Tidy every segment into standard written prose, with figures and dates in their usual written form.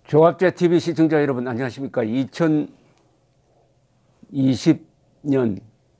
조합제 TV 시청자 여러분 안녕하십니까. 2020년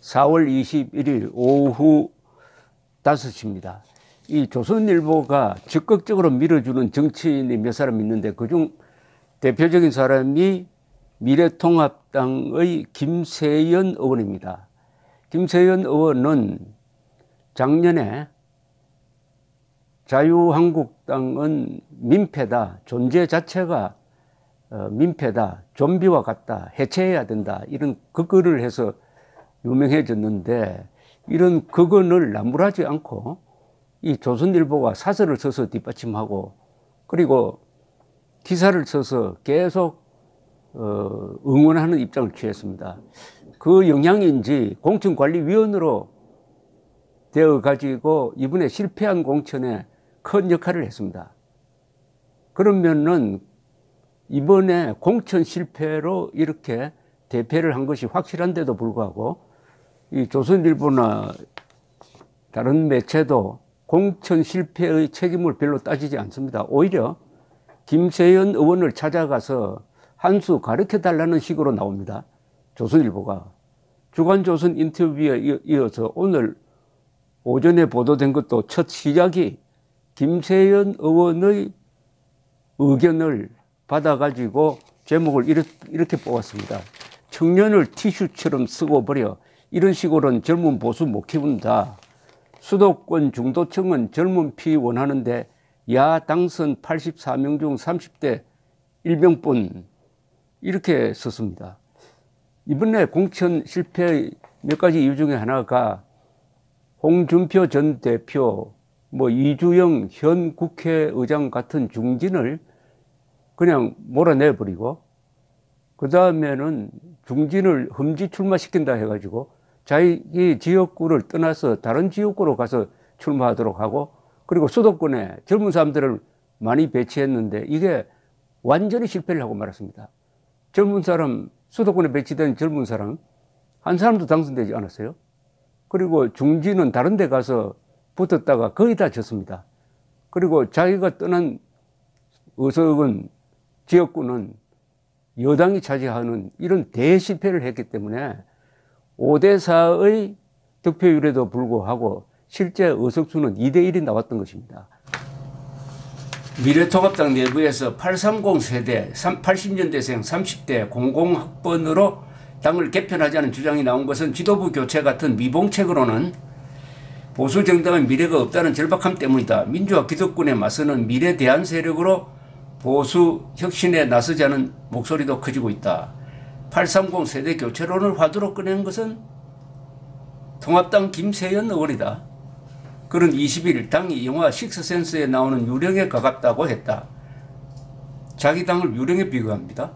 4월 21일 오후 5시입니다. 이 조선일보가 적극적으로 밀어주는 정치인이 몇 사람 있는데 그중 대표적인 사람이 미래통합당의 김세연 의원입니다. 김세연 의원은 작년에 자유한국당은 민폐다, 존재 자체가 민폐다, 좀비와 같다, 해체해야 된다, 이런 극언을 해서 유명해졌는데, 이런 극언을 나무라지 않고 이 조선일보가 사설을 써서 뒷받침하고, 그리고 기사를 써서 계속 응원하는 입장을 취했습니다. 그 영향인지 공천관리위원으로 되어가지고 이번에 실패한 공천에 큰 역할을 했습니다. 그러면은 이번에 공천 실패로 이렇게 대패를 한 것이 확실한데도 불구하고 이 조선일보나 다른 매체도 공천 실패의 책임을 별로 따지지 않습니다. 오히려 김세연 의원을 찾아가서 한 수 가르쳐달라는 식으로 나옵니다. 조선일보가. 주간조선 인터뷰에 이어서 오늘 오전에 보도된 것도 첫 시작이 김세연 의원의 의견을 받아가지고 제목을 이렇게 뽑았습니다. 청년을 티슈처럼 쓰고 버려. 이런 식으로는 젊은 보수 못 키운다. 수도권 중도층은 젊은 피 원하는데 야 당선 84명 중 30대 1명뿐. 이렇게 썼습니다. 이번에 공천 실패의 몇 가지 이유 중에 하나가 홍준표 전 대표, 이주영 현 국회의장 같은 중진을 그냥 몰아내버리고, 그 다음에는 중진을 험지 출마시킨다 해가지고 자기 지역구를 떠나서 다른 지역구로 가서 출마하도록 하고, 그리고 수도권에 젊은 사람들을 많이 배치했는데 이게 완전히 실패를 하고 말았습니다. 젊은 사람, 수도권에 배치된 젊은 사람 한 사람도 당선되지 않았어요. 그리고 중진은 다른 데 가서 붙었다가 거의 다 졌습니다. 그리고 자기가 떠난 의석은, 지역구는 여당이 차지하는 이런 대실패를 했기 때문에 5대4의 득표율에도 불구하고 실제 의석수는 2대1이 나왔던 것입니다. 미래통합당 내부에서 830 세대, 80년대생 30대 공공학번으로 당을 개편하자는 주장이 나온 것은 지도부 교체 같은 미봉책으로는 보수 정당의 미래가 없다는 절박함 때문이다. 민주화 기득권에 맞서는 미래 대안 세력으로 보수 혁신에 나서자는 목소리도 커지고 있다. 830 세대 교체론을 화두로 꺼낸 것은 통합당 김세연 의원이다. 그는 20일 당이 영화 식스센스에 나오는 유령에 가깝다고 했다. 자기 당을 유령에 비교합니다.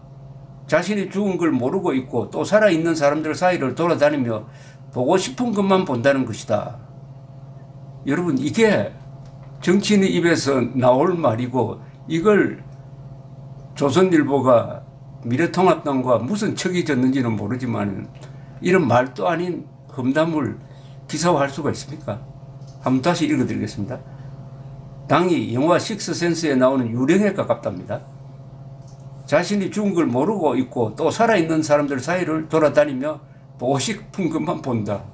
자신이 죽은 걸 모르고 있고 또 살아있는 사람들 사이를 돌아다니며 보고 싶은 것만 본다는 것이다. 여러분, 이게 정치인의 입에서 나올 말이고, 이걸 조선일보가 미래통합당과 무슨 척이 졌는지는 모르지만 이런 말도 아닌 험담을 기사화할 수가 있습니까? 한번 다시 읽어드리겠습니다. 당이 영화 식스센스에 나오는 유령에 가깝답니다. 자신이 죽은 걸 모르고 있고 또 살아있는 사람들 사이를 돌아다니며 보고 싶은 것만 본다.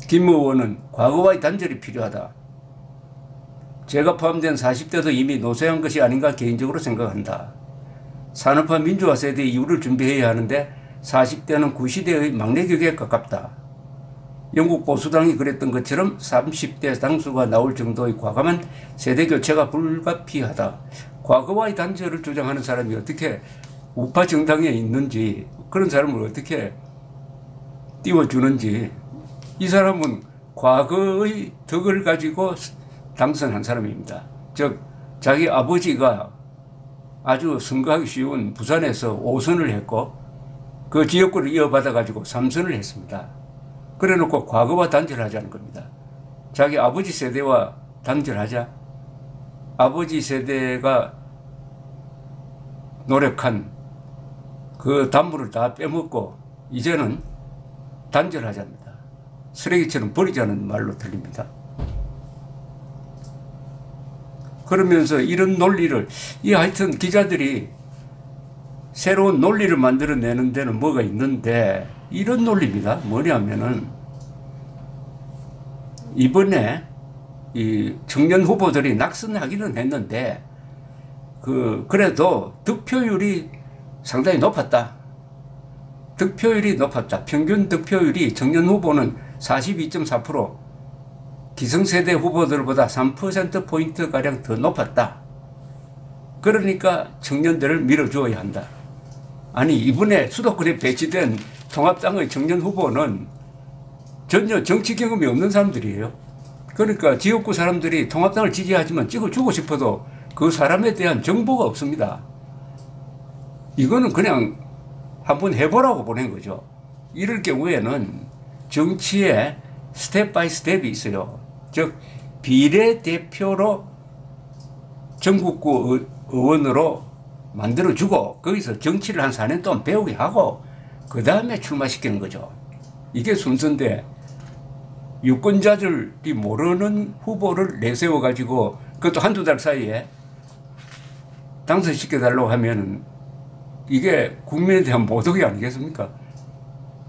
김 의원은 과거와의 단절이 필요하다. 제가 포함된 40대도 이미 노쇠한 것이 아닌가 개인적으로 생각한다. 산업화 민주화 세대의 이후를 준비해야 하는데 40대는 구시대의 막내격에 가깝다. 영국 보수당이 그랬던 것처럼 30대 당수가 나올 정도의 과감한 세대교체가 불가피하다. 과거와의 단절을 주장하는 사람이 어떻게 우파 정당에 있는지, 그런 사람을 어떻게 띄워주는지, 이 사람은 과거의 덕을 가지고 당선한 사람입니다. 즉 자기 아버지가 아주 선거하기 쉬운 부산에서 5선을 했고 그 지역구를 이어받아 가지고 3선을 했습니다. 그래 놓고 과거와 단절하자는 겁니다. 자기 아버지 세대와 단절하자. 아버지 세대가 노력한 그 단물을 다 빼먹고 이제는 단절하자입니다. 쓰레기처럼 버리자는 말로 들립니다. 그러면서 이런 논리를, 하여튼 기자들이 새로운 논리를 만들어내는 데는 뭐가 있는데, 이런 논리입니다. 뭐냐면은, 이번에 이 청년 후보들이 낙선하기는 했는데, 그래도 득표율이 상당히 높았다. 득표율이 높았다. 평균 득표율이 청년 후보는 42.4%, 기성세대 후보들보다 3%포인트가량 더 높았다. 그러니까 청년들을 밀어주어야 한다. 아니, 이번에 수도권에 배치된 통합당의 청년 후보는 전혀 정치 경험이 없는 사람들이에요. 그러니까 지역구 사람들이 통합당을 지지하지만 찍어주고 싶어도 그 사람에 대한 정보가 없습니다. 이거는 그냥 한번 해보라고 보낸 거죠. 이럴 경우에는 정치에 스텝 바이 스텝이 있어요. 즉 비례대표로 전국구 의원으로 만들어주고 거기서 정치를 한 4년 동안 배우게 하고 그 다음에 출마시키는 거죠. 이게 순서인데, 유권자들이 모르는 후보를 내세워가지고 그것도 한두 달 사이에 당선시켜달라고 하면 이게 국민에 대한 모독이 아니겠습니까?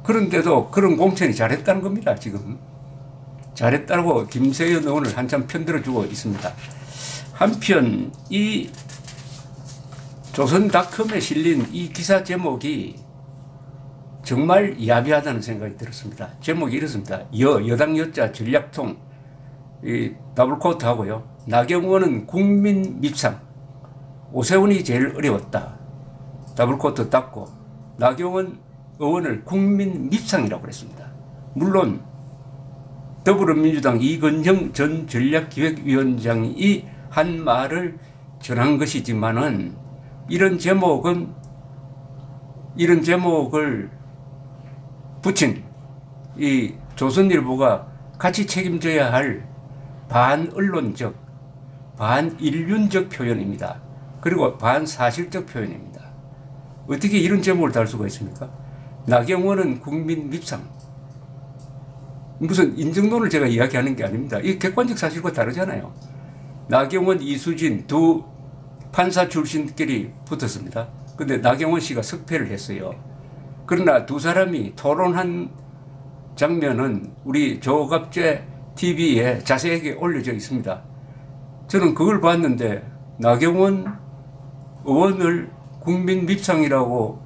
그런데도 그런 공천이 잘했다는 겁니다. 지금 잘했다고 김세연 의원을 한참 편들어주고 있습니다. 한편 이 조선닷컴에 실린 이 기사 제목이 정말 야비하다는 생각이 들었습니다. 제목이 이렇습니다. 여당 여자 전략통, 이 더블코트 하고요. 나경원은 국민 밉상, 오세훈이 제일 어려웠다. 더블코트 닫고 나경원 의원을 국민 밉상이라고 그랬습니다. 물론 더불어민주당 이건영 전 전략기획위원장이 한 말을 전한 것이지만은 이런 제목을 붙인 이 조선일보가 같이 책임져야 할 반언론적, 반인륜적 표현입니다. 그리고 반사실적 표현입니다. 어떻게 이런 제목을 달 수가 있습니까? 나경원은 국민 밉상. 무슨 인정론을 제가 이야기하는 게 아닙니다. 이 객관적 사실과 다르잖아요. 나경원, 이수진 두 판사 출신끼리 붙었습니다. 근데 나경원 씨가 석패를 했어요. 그러나 두 사람이 토론한 장면은 우리 조갑재 TV에 자세하게 올려져 있습니다. 저는 그걸 봤는데 나경원 의원을 국민 밉상이라고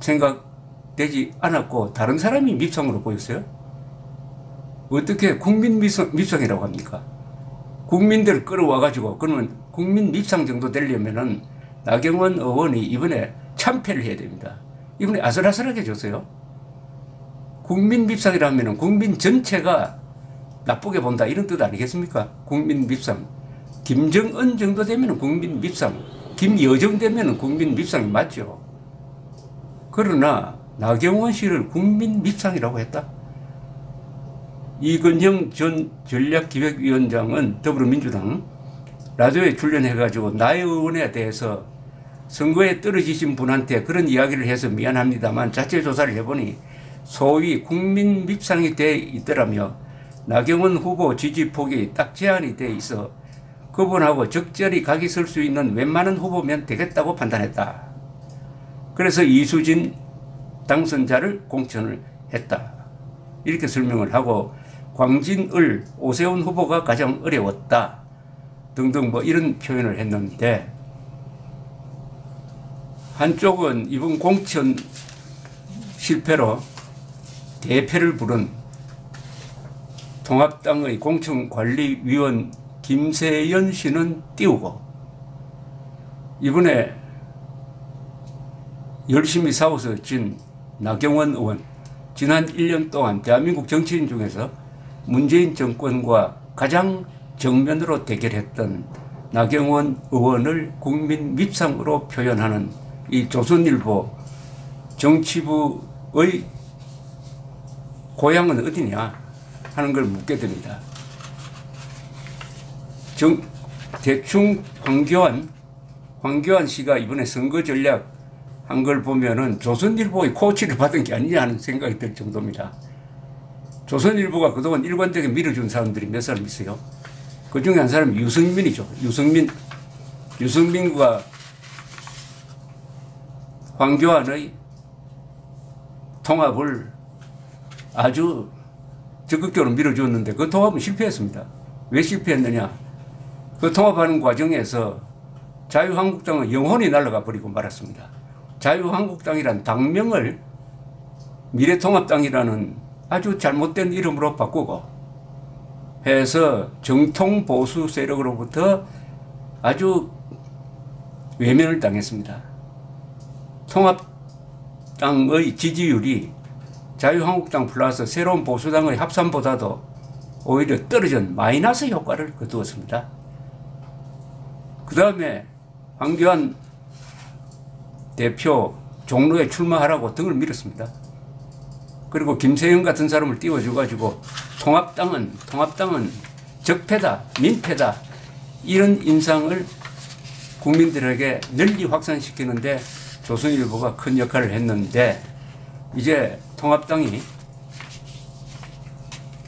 생각되지 않았고 다른 사람이 밉상으로 보였어요. 어떻게 국민 밉상이라고 합니까? 국민들을 끌어와가지고 그러면 국민 밉상 정도 되려면은 나경원 의원이 이번에 참패를 해야 됩니다. 이번에 아슬아슬하게 졌어요. 국민 밉상이라면 국민 전체가 나쁘게 본다 이런 뜻 아니겠습니까? 국민 밉상. 김정은 정도 되면 국민 밉상, 김여정 되면 국민 밉상이 맞죠. 그러나 나경원 씨를 국민 밉상이라고 했다. 이건영 전 전략기획위원장은 더불어민주당 라디오에 출연해가지고 나의 의원에 대해서 선거에 떨어지신 분한테 그런 이야기를 해서 미안합니다만 자체 조사를 해보니 소위 국민 밉상이 돼 있더라며 나경원 후보 지지폭이 딱 제한이 돼 있어 그분하고 적절히 각이 설 수 있는 웬만한 후보면 되겠다고 판단했다. 그래서 이수진 당선자를 공천을 했다. 이렇게 설명을 하고 광진을 오세훈 후보가 가장 어려웠다. 등등 뭐 이런 표현을 했는데 한쪽은 이번 공천 실패로 대패를 부른 통합당의 공천관리위원 김세연 씨는 띄우고 이번에 열심히 싸워서 진 나경원 의원, 지난 1년 동안 대한민국 정치인 중에서 문재인 정권과 가장 정면으로 대결했던 나경원 의원을 국민 밉상으로 표현하는 이 조선일보 정치부의 고향은 어디냐 하는 걸 묻게 됩니다. 대충 황교안 씨가 이번에 선거 전략 한 걸 보면은 조선일보의 코치를 받은 게 아니냐 하는 생각이 들 정도입니다. 조선일보가 그동안 일관되게 밀어준 사람들이 몇 사람 있어요. 그 중에 한 사람이 유승민이죠. 유승민과 황교안의 통합을 아주 적극적으로 밀어주었는데 그 통합은 실패했습니다. 왜 실패했느냐? 그 통합하는 과정에서 자유한국당은 영혼이 날아가 버리고 말았습니다. 자유한국당이란 당명을 미래통합당이라는 아주 잘못된 이름으로 바꾸고 해서 정통 보수 세력으로부터 아주 외면을 당했습니다. 통합당의 지지율이 자유한국당 플러스 새로운 보수당의 합산보다도 오히려 떨어진 마이너스 효과를 거두었습니다. 그 다음에 황교안 대표 종로에 출마하라고 등을 밀었습니다. 그리고 김세영 같은 사람을 띄워줘가지고 통합당은 적폐다, 민폐다 이런 인상을 국민들에게 널리 확산시키는데 조선일보가 큰 역할을 했는데 이제 통합당이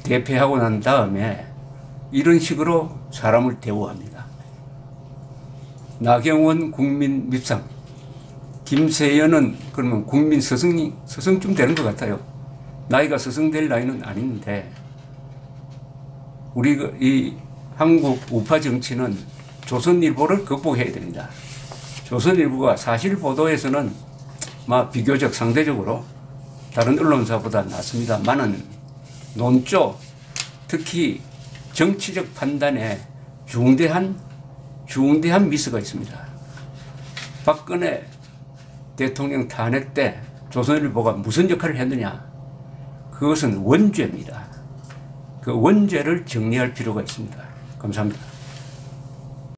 대패하고 난 다음에 이런 식으로 사람을 대우합니다. 나경원 국민 밉상, 김세연은 그러면 국민 스승쯤 되는 것 같아요. 나이가 스승 될 나이는 아닌데 우리 이 한국 우파 정치는 조선일보를 극복해야 됩니다. 조선일보가 사실 보도에서는 비교적 상대적으로 다른 언론사보다 낫습니다만은 논조, 특히 정치적 판단에 중대한 미스가 있습니다. 박근혜 대통령 탄핵 때 조선일보가 무슨 역할을 했느냐? 그것은 원죄입니다. 그 원죄를 정리할 필요가 있습니다. 감사합니다.